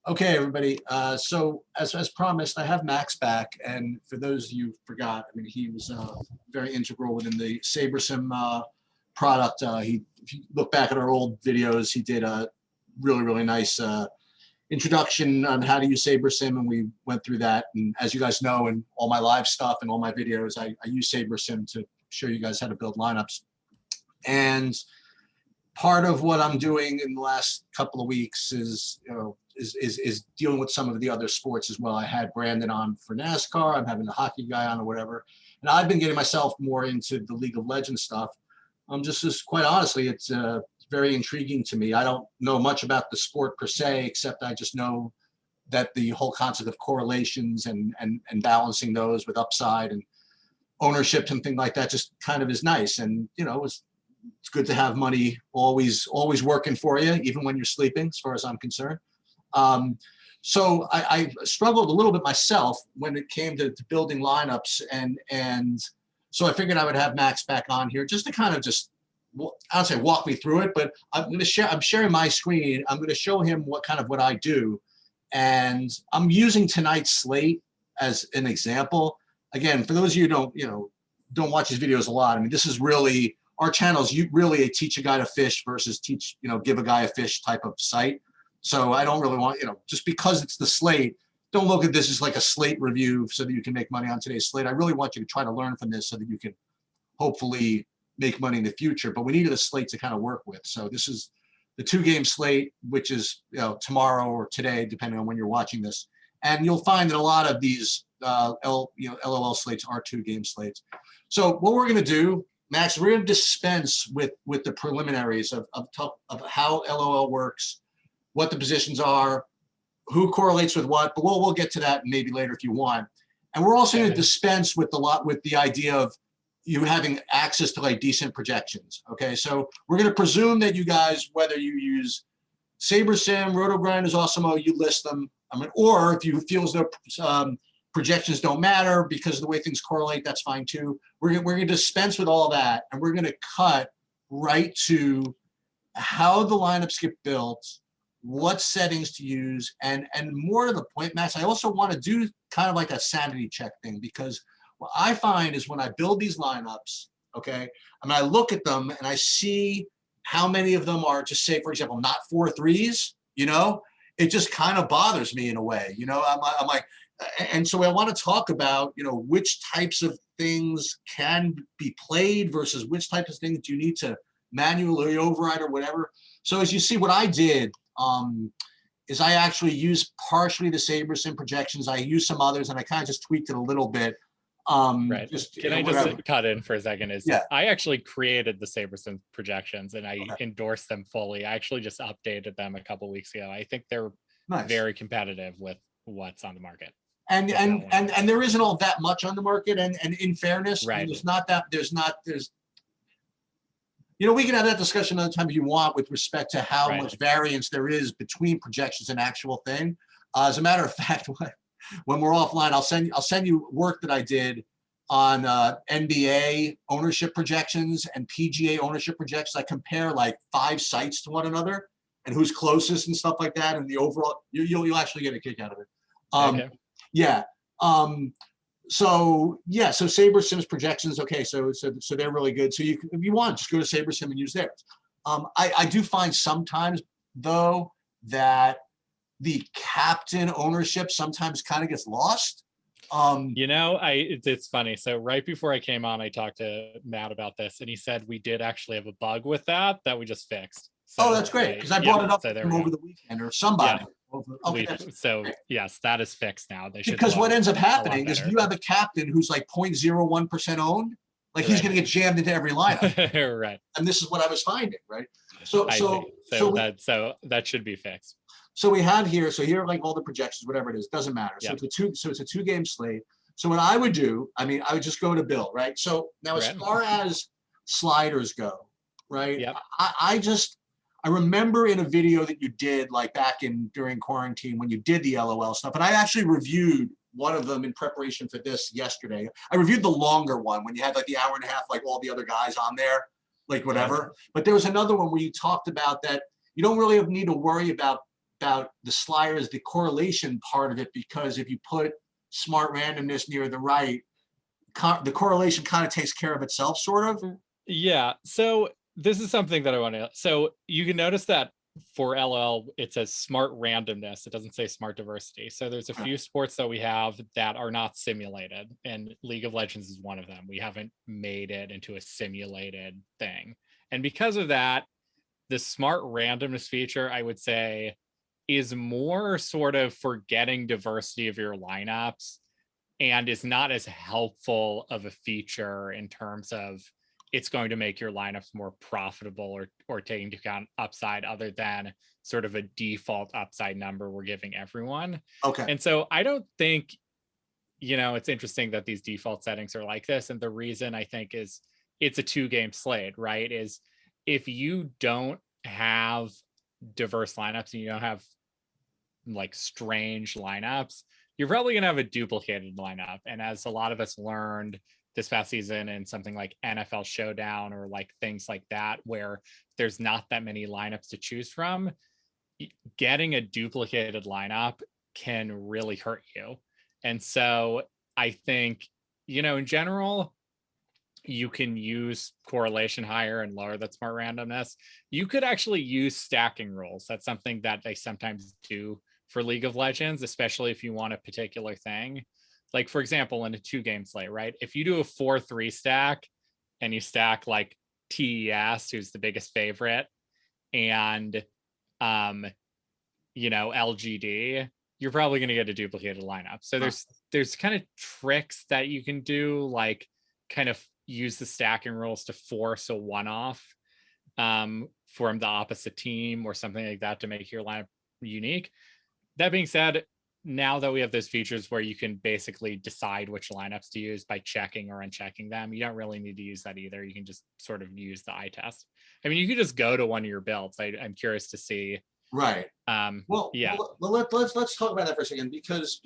Okay, everybody. So as promised, I have Max back, and for those of you who forgot, I mean, he was very integral within the SaberSim product. If you look back at our old videos, he did a really nice introduction on how to use SaberSim, and we went through that. And as you guys know, in all my live stuff and all my videos, I use SaberSim to show you guys how to build lineups. And part of what I'm doing in the last couple of weeks is, is dealing with some of the other sports as well. I had Brandon on for NASCAR. I'm having the hockey guy on or whatever. And I've been getting myself more into the League of Legends stuff. Just quite honestly, it's very intriguing to me. I don't know much about the sport per se, except I just know that the whole concept of correlations and balancing those with upside and ownership and things like that just kind of is nice. And, it's good to have money always working for you, even when you're sleeping, as far as I'm concerned. So I struggled a little bit myself when it came to building lineups, and so I figured I would have Max back on here just to kind of I don't say walk me through it, but I'm sharing my screen. I'm going to show him what I do, and I'm using tonight's slate as an example. Again, for those of you who don't watch these videos a lot, I mean, this is really our channel's really a teach a guy to fish versus give a guy a fish type of site. So I don't really want, just because it's the slate, don't look at this as like a slate review so that you can make money on today's slate. I really want you to try to learn from this so that you can hopefully make money in the future. But we needed a slate to kind of work with. So this is the 2-game slate, which is tomorrow or today, depending on when you're watching this. And you'll find that a lot of these LOL slates are 2-game slates. So what we're going to do, Max, we're going to dispense with the preliminaries of how LOL works, what the positions are, who correlates with what, but we'll get to that maybe later if you want. And we're also going to dispense with the idea of you having access to like decent projections. Okay, so we're going to presume that you guys, whether you use SaberSim, RotoGrinders, Awesemo, you list them. I mean, or if you feel as though projections don't matter because of the way things correlate, that's fine too. We're going to dispense with all that, and we're going to cut right to how the lineups get built, what settings to use, and more to the point, Max, I also want to do kind of like a sanity check thing, because what I find is when I build these lineups, okay, I mean, I look at them and I see how many of them are, just say, for example, not 4 threes, it just kind of bothers me in a way, I'm like, and so I want to talk about, which types of things can be played versus which types of things do you need to manually override or whatever. So as you see, what I did is I actually used partially the SaberSim projections. I used some others, and I kind of just tweaked it a little bit. Right. Can I just cut in for a second? I actually created the SaberSim projections, and I endorsed them fully. I actually just updated them a couple weeks ago. I think they're very competitive with what's on the market. And there isn't all that much on the market. And in fairness, right. We can have that discussion another time if you want with respect to how much variance there is between projections and actual thing. As a matter of fact, when we're offline, I'll send you work that I did on NBA ownership projections and PGA ownership projections. I compare like 5 sites to one another and who's closest and stuff like that. And the overall, you'll actually get a kick out of it. Okay. Yeah. So SaberSim's projections. Okay. So they're really good. So if you want, just go to SaberSim and use theirs. I do find sometimes though that the captain ownership sometimes kind of gets lost. It's funny. So right before I came on, I talked to Matt about this, and he said we did actually have a bug with that we just fixed. So that's great, because I brought it up over the weekend or somebody. Yeah. So yes, that is fixed now. Because what ends up happening is you have a captain who's like 0.01% owned, like he's going to get jammed into every lineup. Right. And this is what I was finding, right? So that should be fixed. So we have here, here are like all the projections, whatever it is, doesn't matter. So it's a 2-game slate. So what I would do, I would just go to Bill, right? So now as far as sliders go, right? Yep. I remember in a video that you did like during quarantine when you did the LOL stuff, and I actually reviewed one of them in preparation for this yesterday. I reviewed the longer one when you had like the hour and a half, like all the other guys on there, like whatever. But there was another one where you talked about that you don't really need to worry about about the sliders, the correlation part of it, because if you put smart randomness near the right, the correlation kind of takes care of itself, sort of. Yeah. So this is something that I want to. So you can notice that for LL, it says smart randomness. It doesn't say smart diversity. So there's a few sports that we have that are not simulated, and League of Legends is one of them. We haven't made it into a simulated thing. And because of that, the smart randomness feature, I would say, is more sort of for getting diversity of your lineups and is not as helpful of a feature in terms of it's going to make your lineups more profitable or taking into account upside other than sort of a default upside number we're giving everyone. Okay. And so I don't think, it's interesting that these default settings are like this. And the reason I think is it's a 2-game slate, right? Is if you don't have diverse lineups and you don't have like strange lineups, you're probably going to have a duplicated lineup. And as a lot of us learned this past season in something like NFL Showdown or like things like that, where there's not that many lineups to choose from, getting a duplicated lineup can really hurt you. And so I think, in general, you can use correlation higher and lower that smart randomness. You could actually use stacking rules. That's something that they sometimes do for League of Legends, especially if you want a particular thing. Like, for example, in a 2-game slate, right? If you do a 4-3 stack and you stack like TES, who's the biggest favorite, and LGD, you're probably going to get a duplicated lineup. So there's kind of tricks that you can do, like kind of use the stacking rules to force a one-off from the opposite team or something like that to make your lineup unique. That being said, now that we have those features where you can basically decide which lineups to use by checking or unchecking them, you don't really need to use that either. You can just sort of use the eye test. I mean, you could just go to one of your builds. I'm curious to see. Right. Well, let's talk about that for a second, because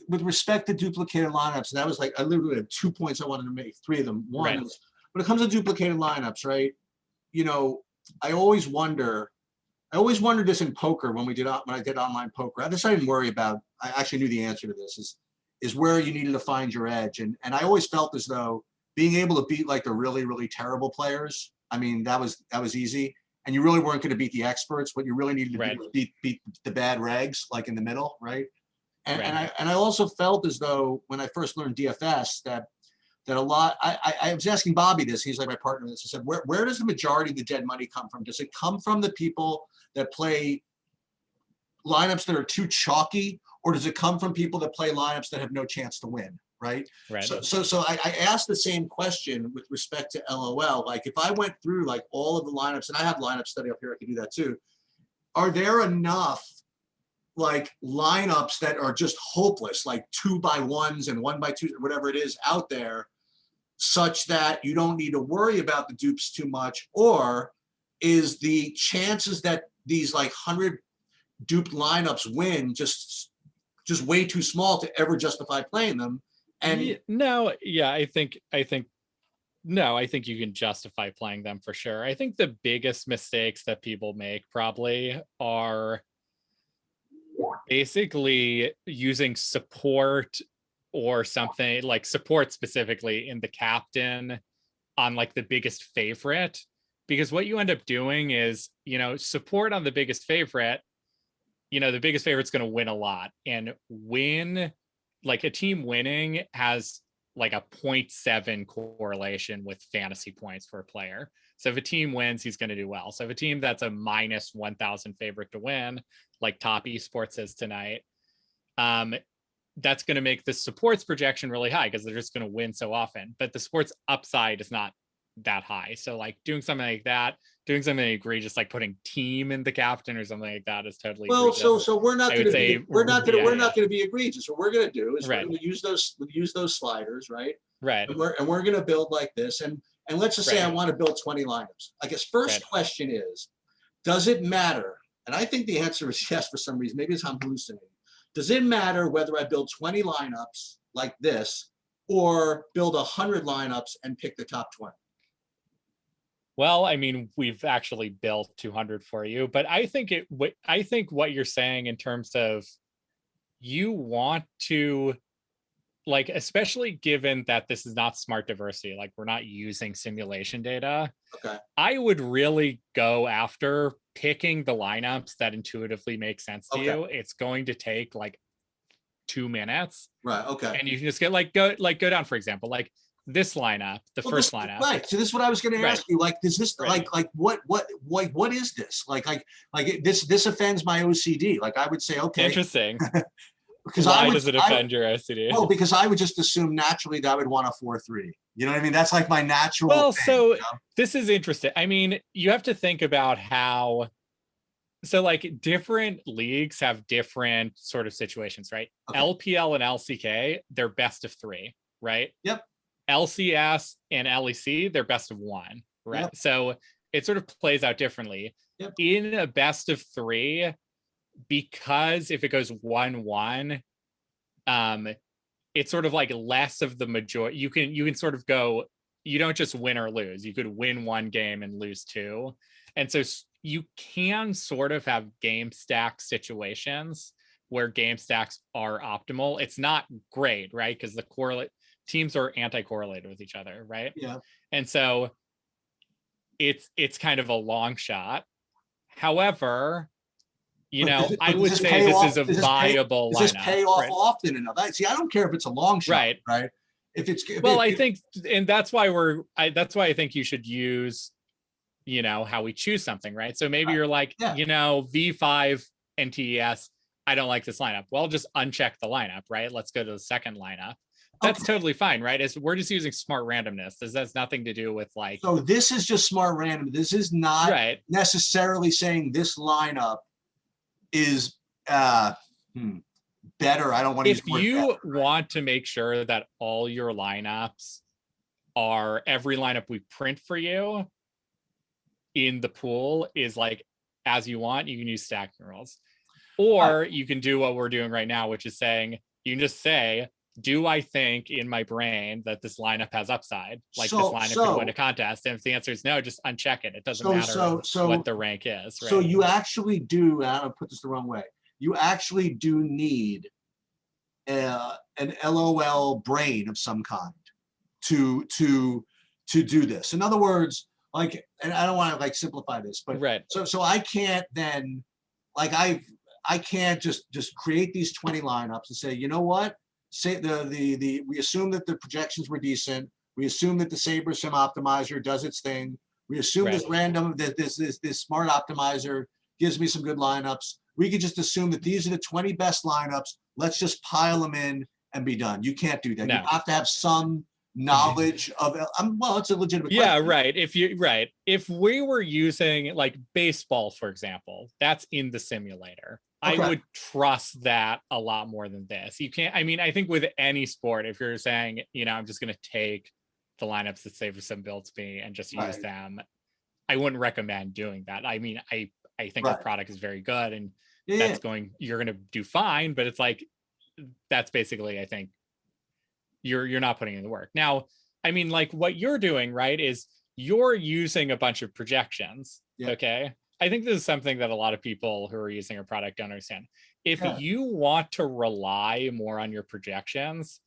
with respect to duplicated lineups, and that was like, I literally had 2 points I wanted to make, 3 of them. One is, when it comes to duplicated lineups, right? I always wondered this in poker when I did online poker. This I didn't worry about. I actually knew the answer to this, is where you needed to find your edge. And I always felt as though being able to beat like the really, really terrible players, I mean, that was easy. And you really weren't going to beat the experts. What you really needed to do was beat the bad regs, like in the middle, right? And I also felt as though when I first learned DFS that a lot, I was asking Bobby this, he's like my partner in this, I said, where does the majority of the dead money come from? Does it come from the people that play lineups that are too chalky, or does it come from people that play lineups that have no chance to win, right? So I asked the same question with respect to LOL. Like, if I went through like all of the lineups, and I have lineup study up here, I can do that too. Are there enough like lineups that are just hopeless, like 2x1s and 1x2s, or whatever it is out there, such that you don't need to worry about the dupes too much? Or is the chances that these like 100 duped lineups win just way too small to ever justify playing them? And I think you can justify playing them for sure. I think the biggest mistakes that people make probably are basically using support or something like support specifically in the captain on like the biggest favorite, because what you end up doing is, support on the biggest favorite, the biggest favorite's going to win a lot, and like a team winning has like a 0.7 correlation with fantasy points for a player. So if a team wins, he's going to do well. So if a team that's a minus 1,000 favorite to win, like Top Esports is tonight, that's going to make the supports projection really high because they're just going to win so often. But the sports upside is not that high. So like doing something like that, doing something egregious like putting team in the captain or something like that is totally egregious. So we're not going to be egregious. What we're going to do is we're going to use those sliders, right? Right. And we're going to build like this, and let's just say I want to build 20 lineups. I guess first question is, does it matter? And I think the answer is yes for some reason. Maybe it's I'm hallucinating. Does it matter whether I build 20 lineups like this or build 100 lineups and pick the top 20? Well, I mean, we've actually built 200 for you, but I think what you're saying in terms of you want to, like, especially given that this is not smart diversity, like we're not using simulation data. Okay. I would really go after picking the lineups that intuitively make sense to you. It's going to take like 2 minutes. Right. Okay. And you can just get go down, for example, like this lineup, first lineup. Right. So this is what I was going to ask you. Like, does this like what is this? Like this offends my OCD. Like I would say, okay. Interesting. Because why does it offend your OCD? Well, because I would just assume naturally that I would want a 4-3. You know what I mean? That's like my natural. Well, thing, so you know? This is interesting. I mean, you have to think about how. So like different leagues have different sort of situations, right? Okay. LPL and LCK, they're best of 3, right? Yep. LCS and LEC, they're best of 1, right? Yep. So it sort of plays out differently. Yep. In a best of 3, because if it goes 1-1, it's sort of like less of the majority. You can sort of go, you don't just win or lose. You could win 1 game and lose 2. And so you can sort of have game stack situations where game stacks are optimal. It's not great, right? Because the teams are anti-correlated with each other, right? Yeah. And so it's kind of a long shot. However, you know, I would say this is a viable lineup. Does this pay off often enough? See, I don't care if it's a long shot, right? If it's I think, and that's why I think you should use, you know, how we choose something, right? So maybe you're like, you know, V5 and TES, I don't like this lineup. Well, just uncheck the lineup, right? Let's go to the second lineup. That's totally fine, right? We're just using smart randomness. This has nothing to do with like. So this is just smart random. This is not necessarily saying this lineup is better. I don't want to. If you want to make sure that all your lineups are every lineup we print for you in the pool is like as you want, you can use stacking rules, or you can do what we're doing right now, which is saying you can just say, do I think in my brain that this lineup has upside? Like this lineup could win a contest? And if the answer is no, just uncheck it. It doesn't matter what the rank is. Right? So you actually do, and I'll put this the wrong way, you actually do need an LOL brain of some kind to do this. In other words, like, and I don't want to like simplify this, but so I can't then, like I can't just create these 20 lineups and say, you know what? Say we assume that the projections were decent. We assume that the SaberSim optimizer does its thing. We assume this random this smart optimizer gives me some good lineups. We could just assume that these are the 20 best lineups. Let's just pile them in and be done. You can't do that. No. You have to have some knowledge of. Well, it's a legitimate question. Right. If we were using like baseball, for example, that's in the simulator. I would trust that a lot more than this. You can't, I mean, I think with any sport, if you're saying, you know, I'm just going to take the lineups that SaberSim builds me and just use them, I wouldn't recommend doing that. I mean, I think the product is very good and you're going to do fine, but it's like, that's basically, I think you're not putting in the work. Now, I mean, like what you're doing, right, is you're using a bunch of projections. Okay. I think this is something that a lot of people who are using our product don't understand. If you want to rely more on your projections,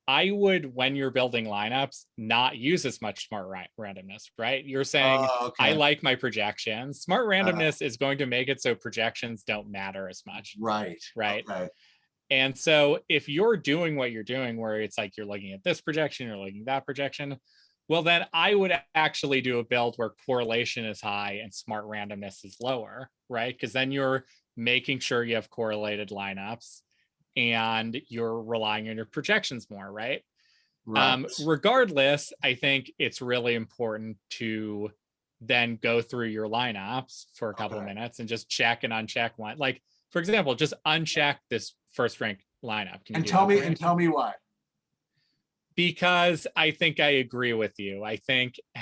I would, when you're building lineups, not use as much smart randomness, right? You're saying, I like my projections. Smart randomness is going to make it so projections don't matter as much. Right. Okay. And so if you're doing what you're doing, where it's like you're looking at this projection, you're looking at that projection, well, then I would actually do a build where correlation is high and smart randomness is lower, right? Because then you're making sure you have correlated lineups and you're relying on your projections more, right? Regardless, I think it's really important to then go through your lineups for a couple of minutes and just check and uncheck one. Like, for example, just uncheck this first rank lineup. And tell me why. Because I think I agree with you. I think this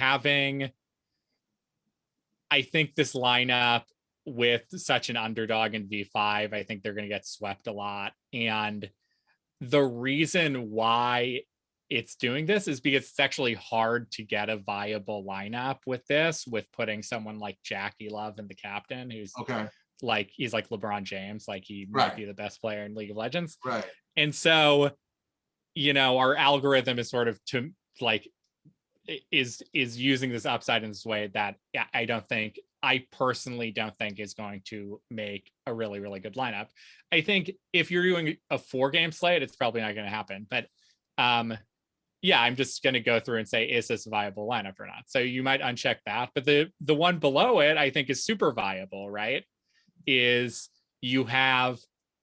lineup with such an underdog in V5, I think they're going to get swept a lot. And the reason why it's doing this is because it's actually hard to get a viable lineup with this, with putting someone like Jackie Love in the captain, who's like, he's like LeBron James, like he might be the best player in League of Legends. Right. And so, you know, our algorithm is sort of to like, is using this upside in this way that I personally don't think is going to make a really, really good lineup. I think if you're doing a 4-game slate, it's probably not going to happen. But yeah, I'm just going to go through and say, is this a viable lineup or not? So you might uncheck that. But the one below it, I think, is super viable, right? Is you have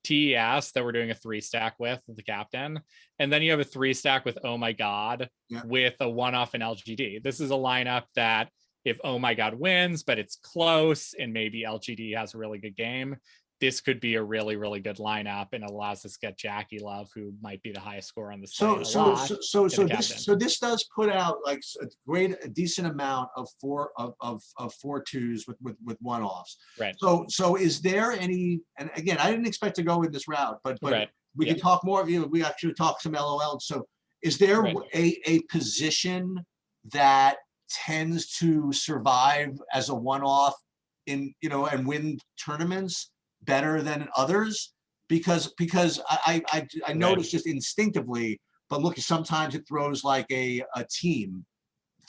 TES that we're doing a 3-stack with the captain, and then you have a 3-stack with Oh My God with a 1-off in LGD. This is a lineup that if Oh My God wins, but it's close and maybe LGD has a really good game, this could be a really, really good lineup and allows us to get Jackie Love, who might be the highest score on the slate. So this does put out like a decent amount of 4-2s with 1-offs. Right. So is there any? And again, I didn't expect to go in this route, but we can talk more. We actually talk some LOL. So is there a position that tends to survive as a 1-off in, you know, and win tournaments better than others? Because I noticed just instinctively, but look, sometimes it throws like a team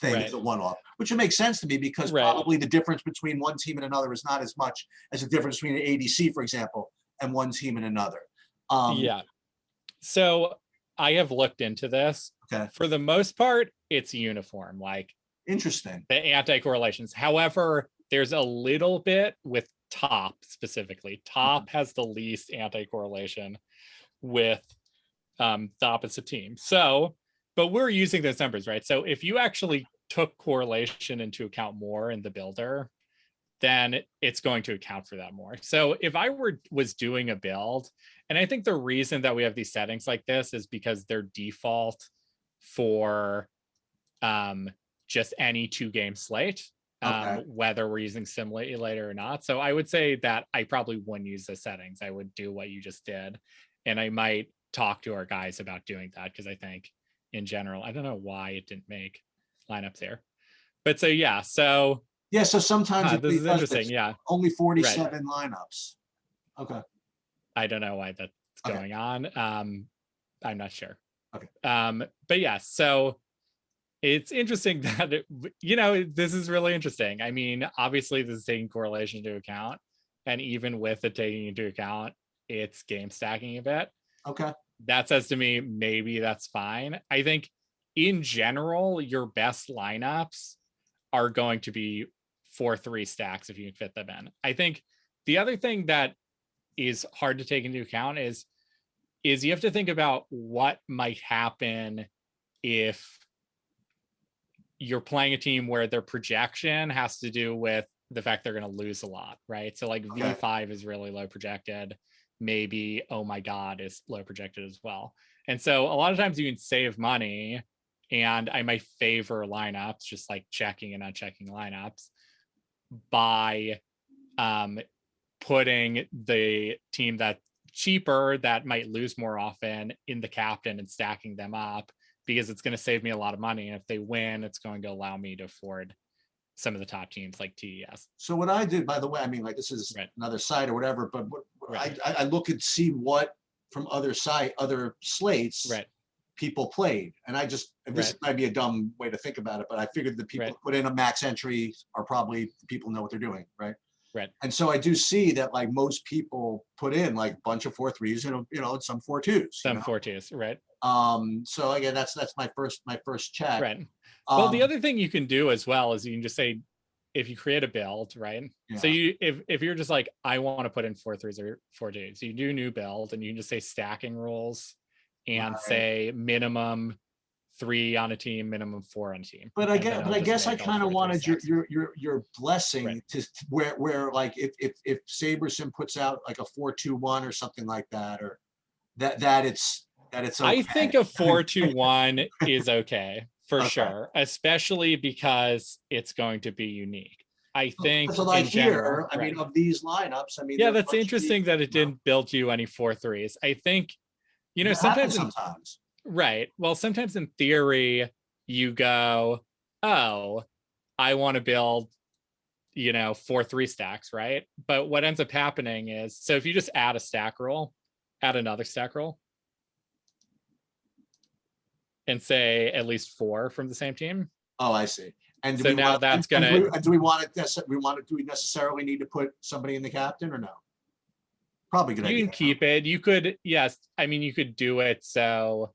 thing as a 1-off, which would make sense to me, because probably the difference between one team and another is not as much as the difference between an ADC, for example, and one team and another. So I have looked into this. For the most part, it's uniform. Like, interesting. The anti-correlations. However, there's a little bit with top specifically. Top has the least anti-correlation with the opposite team. So, but we're using those numbers, right? So if you actually took correlation into account more in the builder, then it's going to account for that more. So if I was doing a build, and I think the reason that we have these settings like this is because they're default for just any 2-game slate, whether we're using simulator or not. So I would say that I probably wouldn't use the settings. I would do what you just did. And I might talk to our guys about doing that, because I think in general, I don't know why it didn't make lineups here. But so, yeah. So sometimes this is interesting. Yeah. Only 47 lineups. Okay. I don't know why that's going on. I'm not sure. Okay. But yeah, so it's interesting that, this is really interesting. I mean, obviously this is taking correlation into account, and even with it taking into account, it's game stacking a bit. Okay. That says to me, maybe that's fine. I think in general, your best lineups are going to be 4-3 stacks if you can fit them in. I think the other thing that is hard to take into account is you have to think about what might happen if you're playing a team where their projection has to do with the fact they're going to lose a lot, right? So like V5 is really low projected. Maybe Oh My God is low projected as well. And so a lot of times you can save money, and I might favor lineups, just like checking and unchecking lineups, by putting the team that's cheaper, that might lose more often, in the captain and stacking them up, because it's going to save me a lot of money. And if they win, it's going to allow me to afford some of the top teams like TES. So what I did, by the way, I mean, like, this is another site or whatever, but I look and see what from other slates people played. And I just, this might be a dumb way to think about it, but I figured the people who put in a max entry are probably people who know what they're doing, right? Right. And so I do see that, like, most people put in like a bunch of 4-3s and some 4-2s. Some 4-2s, right? So again, that's my first check. Right. Well, the other thing you can do as well is you can just say, if you create a build, right? Yeah. So if you're just like, I want to put in 4-3s or 4-2s, you do a new build, and you can just say stacking rules and say minimum 3 on a team, minimum 4 on a team. But I guess I kind of wanted your blessing to where like if SaberSim puts out like a 4-2-1 or something like that, or that it's okay. I think a 4-2-1 is okay for sure, especially because it's going to be unique. I think that's what I hear. I mean, of these lineups, I mean, yeah, that's interesting that it didn't build you any 4-3s. I think, sometimes Right. Well, sometimes in theory, you go, oh, I want to build, 4-3 stacks, right? But what ends up happening is, so if you just add a stack roll, add another stack roll, and say at least 4 from the same team. Oh, I see. And so now that's gonna. Do we necessarily need to put somebody in the captain or no? Probably good idea. You can keep it. You could, yes. I mean, you could do it. So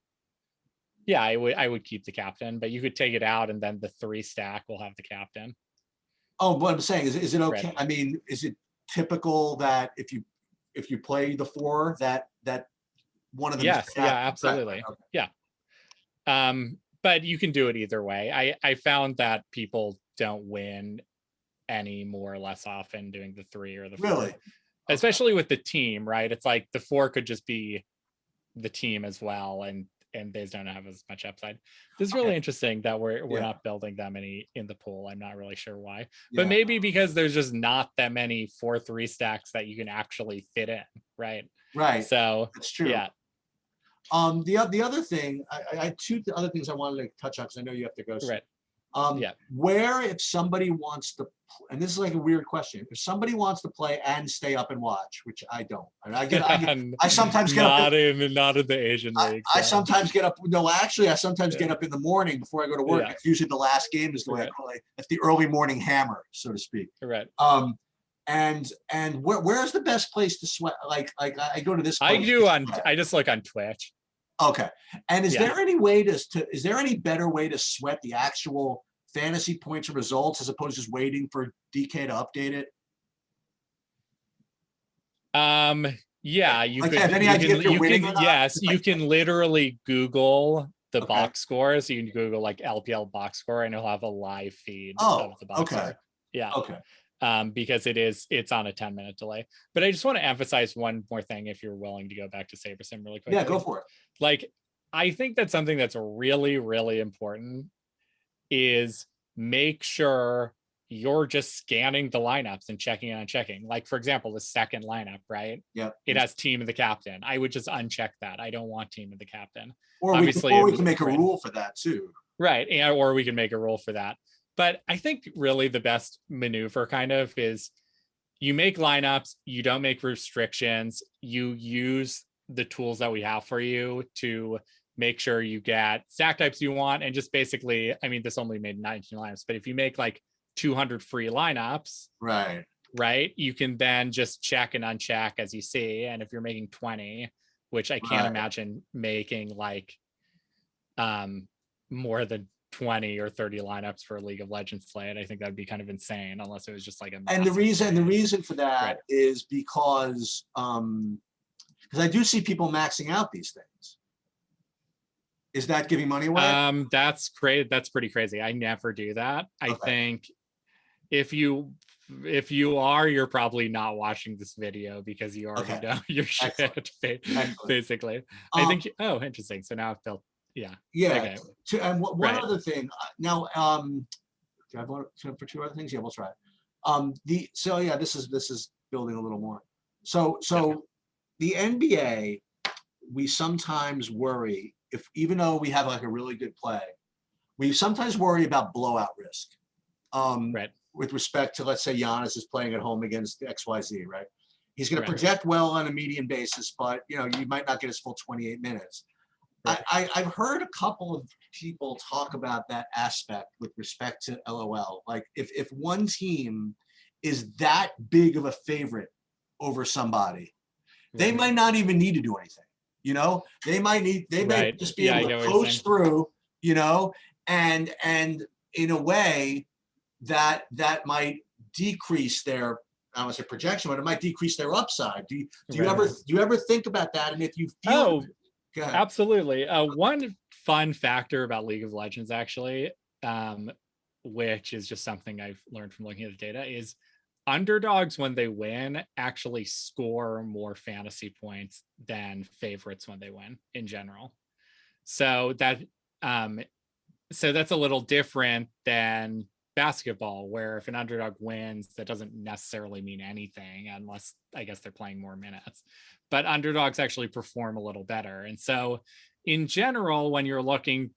yeah, I would keep the captain, but you could take it out and then the 3 stack will have the captain. Oh, what I'm saying is it okay? Right. I mean, is it typical that if you play the 4 that one of them? Yes, yeah, absolutely. Okay. Yeah. But you can do it either way. I found that people don't win any more or less often doing the 3 or the 4. Really? Especially with the team, right? It's like the 4 could just be the team as well, and they don't have as much upside. This is really interesting that we're not building that many in the pool. I'm not really sure why, but maybe because there's just not that many 4-3 stacks that you can actually fit in, right? Right. So that's true. Yeah. The other thing, I had 2 other things I wanted to touch on because I know you have to go. Right. Where if somebody wants to, and this is like a weird question, if somebody wants to play and stay up and watch, which I don't, and I sometimes get not in the Asian league. I sometimes get up. No, actually, I sometimes get up in the morning before I go to work. It's usually the last game is the way I call it. It's the early morning hammer, so to speak. Right. And where's the best place to sweat? Like I go to this. I just look on Twitch. Okay. And is there any way is there any better way to sweat the actual fantasy points and results as opposed to just waiting for DK to update it? Yeah, you can literally Google the box scores. You can Google like LPL box score and it'll have a live feed of the box score. Yeah. Okay. Because it's on a 10-minute delay. But I just want to emphasize one more thing if you're willing to go back to SaberSim really quick. Yeah, go for it. Like, I think that's something that's really, really important is make sure you're just scanning the lineups and checking and unchecking. Like, for example, the second lineup, right? Yeah. It has team of the captain. I would just uncheck that. I don't want team of the captain. Or obviously, we can make a rule for that too. Right. Or we can make a rule for that. But I think really the best maneuver kind of is you make lineups, you don't make restrictions, you use the tools that we have for you to make sure you get stack types you want. And just basically, I mean, this only made 19 lineups, but if you make like 200 free lineups, right, you can then just check and uncheck as you see. And if you're making 20, which I can't imagine making like more than 20 or 30 lineups for a League of Legends slate. I think that'd be kind of insane unless it was just like a. And the reason for that is because I do see people maxing out these things. Is that giving money away? That's great. That's pretty crazy. I never do that. I think if you are, you're probably not watching this video because you already know your shit. Basically, I think. Oh, interesting. So now I've built. Yeah. Okay. And one other thing. Now, can I vote for 2 other things? Yeah, we'll try. This is building a little more. So the NBA, we sometimes worry even though we have like a really good play, we sometimes worry about blowout risk. With respect to, let's say Giannis is playing at home against XYZ, right? He's going to project well on a median basis, but you might not get his full 28 minutes. I've heard a couple of people talk about that aspect with respect to LOL. Like if one team is that big of a favorite over somebody, they might not even need to do anything. They may just be able to coast through, and in a way that might decrease their, I don't want to say projection, but it might decrease their upside. Do you ever think about that? And if you feel absolutely. One fun factor about League of Legends, actually, which is just something I've learned from looking at the data, is underdogs when they win actually score more fantasy points than favorites when they win in general. So that's a little different than basketball, where if an underdog wins, that doesn't necessarily mean anything unless I guess they're playing more minutes. But underdogs actually perform a little better. And so in general, when you're looking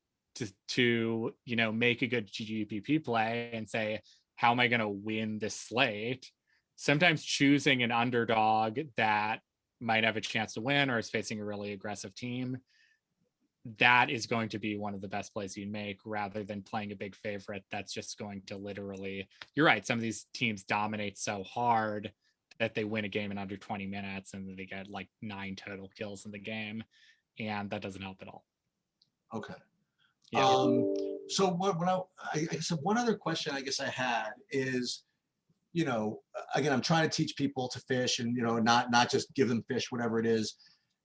to make a good GPP play and say, how am I going to win this slate? Sometimes choosing an underdog that might have a chance to win or is facing a really aggressive team, that is going to be one of the best plays you make, rather than playing a big favorite that's just going to literally, you're right, some of these teams dominate so hard that they win a game in under 20 minutes and they get like 9 total kills in the game, and that doesn't help at all. Okay. Yeah. So I guess one other question I guess I had is, again, I'm trying to teach people to fish and, not just give them fish, whatever it is.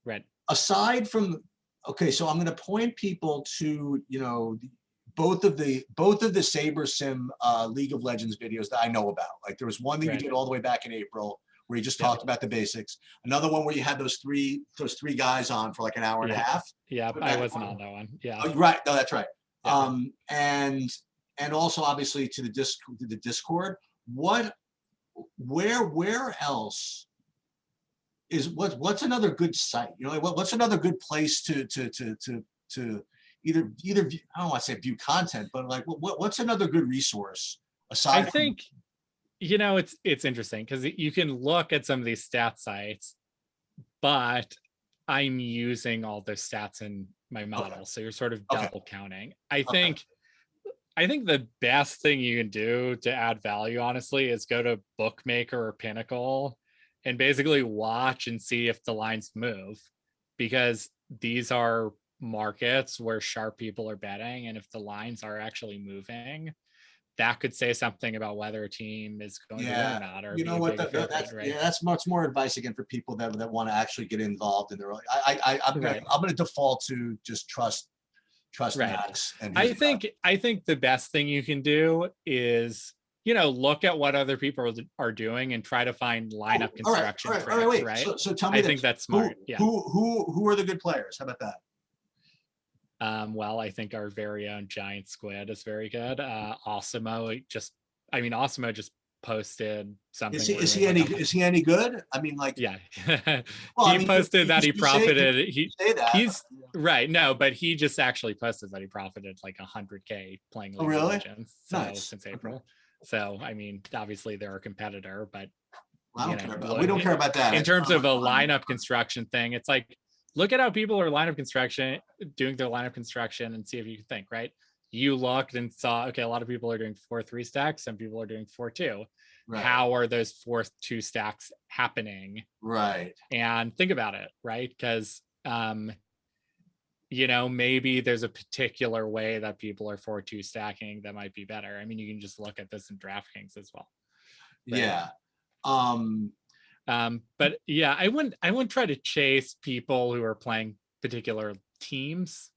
Right. Aside from, okay, so I'm going to point people to, both of the SaberSim League of Legends videos that I know about. Like there was one that you did all the way back in April where you just talked about the basics. Another one where you had those three guys on for like an hour and a half. Yeah, I wasn't on that one. Yeah. Oh, right. No, that's right. Yeah. And also obviously to the Discord. Where else is what's another good site? What's another good place to either I don't want to say view content, but like what's another good resource aside? I think it's interesting because you can look at some of these stat sites, but I'm using all those stats in my model, so you're sort of double counting. I think the best thing you can do to add value, honestly, is go to Bookmaker or Pinnacle and basically watch and see if the lines move, because these are markets where sharp people are betting, and if the lines are actually moving, that could say something about whether a team is going to win or not. Or that's much more advice again for people that want to actually get involved in their own. I'm going to default to just trust Max. And I think the best thing you can do is look at what other people are doing and try to find lineup construction tricks. Right. So tell me, I think that's smart. Who are the good players? How about that? Well, I think our very own Giant Squid is very good. Osimo just posted something. Is he any good? I mean, like, yeah. He posted that he profited. He's right. No, but he just actually posted that he profited like 100K playing League of Legends since April. Okay. So I mean, obviously they're a competitor, but we don't care about that. In terms of a lineup construction thing, it's like, look at how people are doing their lineup construction and see if you can think, right? You looked and saw, okay, a lot of people are doing 4-3 stacks. Some people are doing 4-2. Right. How are those 4-2 stacks happening? Right. And think about it, right? Because, maybe there's a particular way that people are 4-2 stacking that might be better. I mean, you can just look at this in DraftKings as well. Right? Yeah. But yeah, I wouldn't try to chase people who are playing particular teams,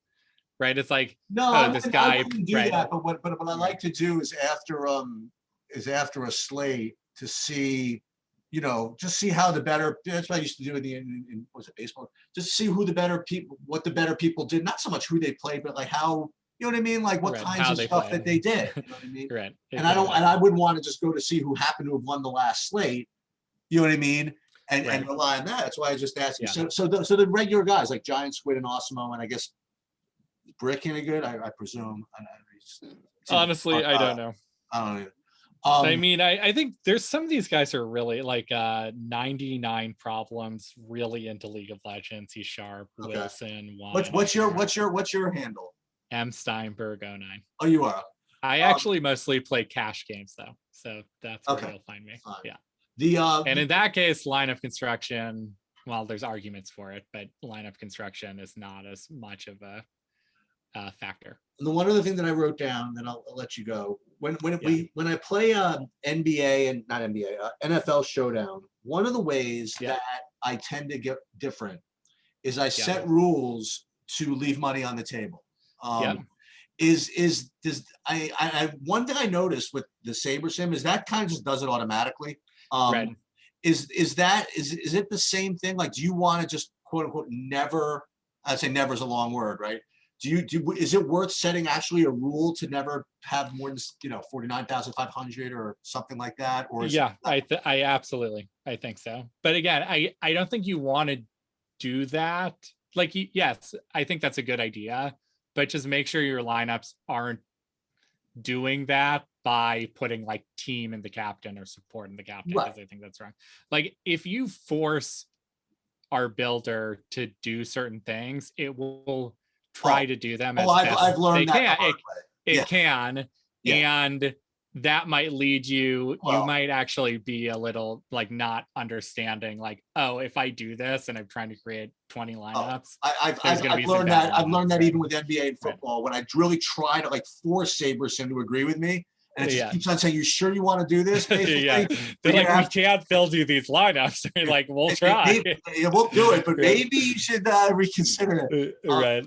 right? It's like, this guy. I wouldn't do that, but what I like to do is after a slate to see, just see how the better. That's what I used to do in was it baseball? Just see what the better people did. Not so much who they played, but like how. You know what I mean? Like what kinds of stuff that they did. You know what I mean? Right. And I wouldn't want to just go to see who happened to have won the last slate. You know what I mean? And rely on that. That's why I just asked you. Yeah. So the regular guys like Giant Squid and Osimo, and I guess Brick any good? I presume. Honestly, I don't know. I don't know. I mean, I think there's some of these guys are really like 99 problems, really into League of Legends. He's sharp. Okay. Wilson. What's your handle? M Steinberg 09. Oh, you are. I actually mostly play cash games though, so that's where you'll find me. Fine. Yeah. And in that case, lineup construction, well, there's arguments for it, but lineup construction is not as much of a factor. And the one other thing that I wrote down, then I'll let you go. When I play NBA and not NBA, NFL Showdown, one of the ways that I tend to get different is I set rules to leave money on the table. One thing I noticed with the SaberSim is that kind of just does it automatically. Right. Is it the same thing? Like, do you want to just quote unquote never? I'd say never is a long word, right? is it worth setting actually a rule to never have more than 49,500 or something like that? Or yeah, I absolutely, I think so. But again, I don't think you want to do that. Like, yes, I think that's a good idea, but just make sure your lineups aren't doing that by putting like team in the captain or support in the captain, because I think that's wrong. Like, if you force our builder to do certain things, it will try to do them as best I've learned they that can. It can, and that might lead you. You might actually be a little like not understanding, like, oh, if I do this and I'm trying to create 20 lineups, I've learned that. I've learned that even with NBA and football, when I really try to like force SaberSim to agree with me, and it just keeps on saying, "You sure you want to do this?" Basically, they're like, "We can't build you these lineups." Like, we'll try. We'll do it, but maybe you should reconsider it. Right.